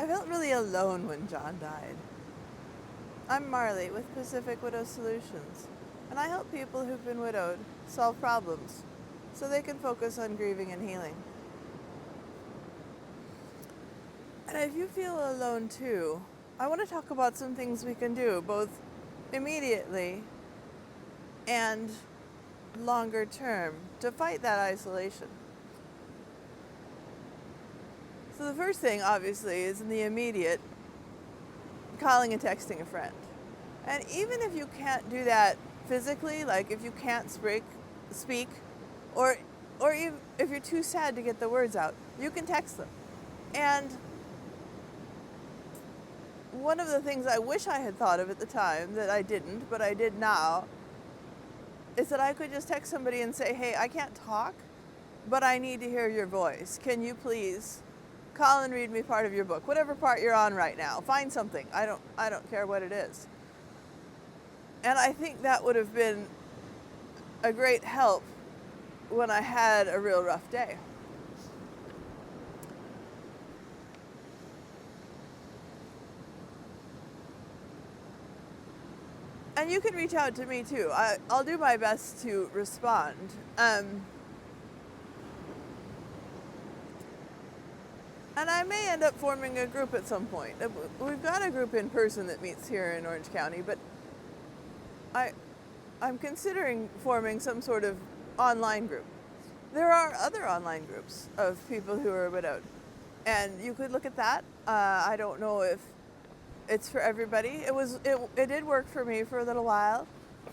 I felt really alone when John died. I'm Marley with Pacific Widow Solutions, and I help people who've been widowed solve problems so they can focus on grieving and healing. And if you feel alone too, I want to talk about some things we can do both immediately and longer term to fight that isolation. So the first thing, obviously, is in the immediate, calling and texting a friend. And even if you can't do that physically, like if you can't speak, or even if you're too sad to get the words out, you can text them. And one of the things I wish I had thought of at the time that I didn't, but I did now, is that I could just text somebody and say, hey, I can't talk, but I need to hear your voice. Can you please call and read me part of your book, whatever part you're on right now. Find something. I don't care what it is. And I think that would have been a great help when I had a real rough day. And you can reach out to me too. I'll do my best to respond. And I may end up forming a group at some point. We've got a group in person that meets here in Orange County, but I'm considering forming some sort of online group. There are other online groups of people who are widowed, and you could look at that. I don't know if it's for everybody. It did work for me for a little while.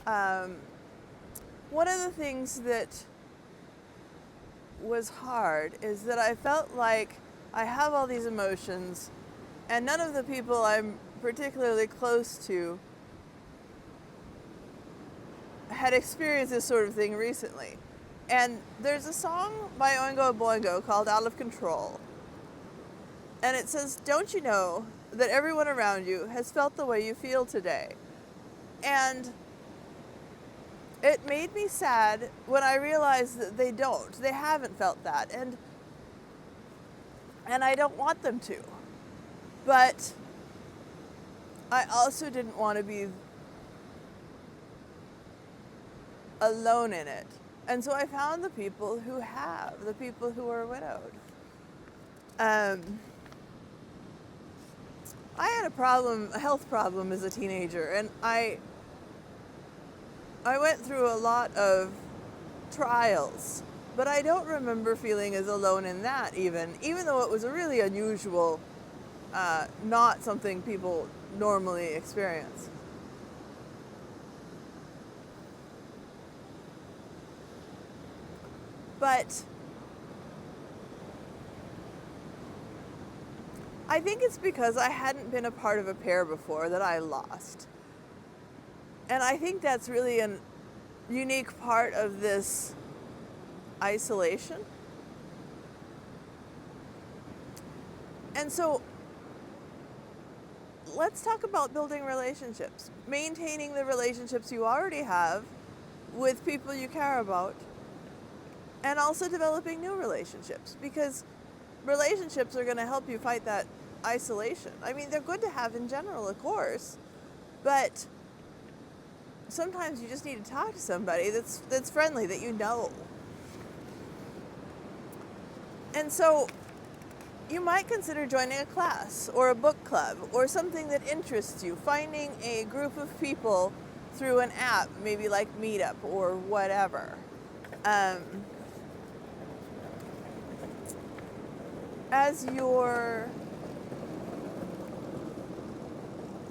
One of the things that was hard is that I felt like I have all these emotions, and none of the people I'm particularly close to had experienced this sort of thing recently. And there's a song by Oingo Boingo called Out of Control. And it says, don't you know that everyone around you has felt the way you feel today? And it made me sad when I realized that they don't. They haven't felt that. And I don't want them to. But I also didn't want to be alone in it. And so I found the people who have, the people who are widowed. I had a health problem as a teenager, and I went through a lot of trials, but I don't remember feeling as alone in that even though it was a really unusual, not something people normally experience. But I think it's because I hadn't been a part of a pair before that I lost. And I think that's really a unique part of this isolation. And so let's talk about building relationships, maintaining the relationships you already have with people you care about, and also developing new relationships, because relationships are going to help you fight that isolation. I mean, they're good to have in general, of course, but sometimes you just need to talk to somebody that's friendly, that you know. And so you might consider joining a class or a book club or something that interests you, finding a group of people through an app, maybe like Meetup or whatever. As you're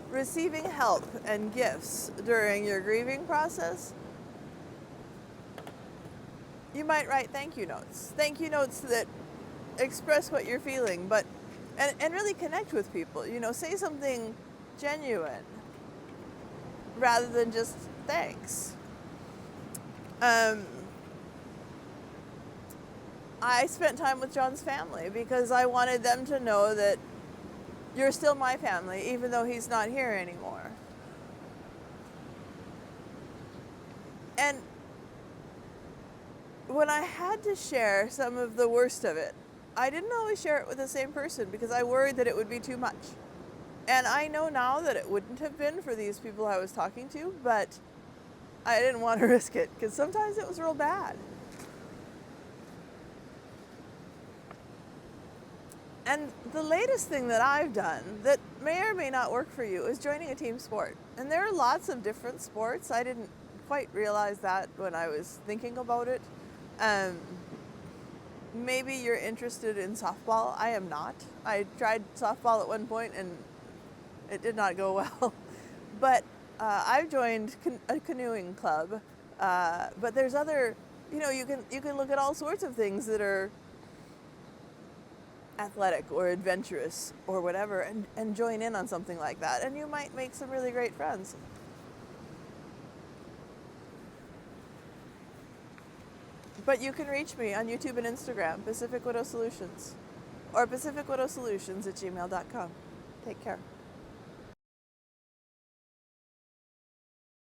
receiving help and gifts during your grieving process, you might write thank you notes. Thank you notes that express what you're feeling, but and really connect with people. You know, say something genuine rather than just thanks. I spent time with John's family because I wanted them to know that you're still my family, even though he's not here anymore. And when I had to share some of the worst of it, I didn't always share it with the same person because I worried that it would be too much. And I know now that it wouldn't have been for these people I was talking to, but I didn't want to risk it because sometimes it was real bad. And the latest thing that I've done that may or may not work for you is joining a team sport. And there are lots of different sports. I didn't quite realize that when I was thinking about it. Um, Maybe you're interested in softball. I am not. I tried softball at one point and it did not go well. But I've joined a canoeing club. But there's other, you can look at all sorts of things that are athletic or adventurous or whatever and join in on something like that. And you might make some really great friends. But you can reach me on YouTube and Instagram, Pacific Widow Solutions, or pacificwidowsolutions@gmail.com. Take care.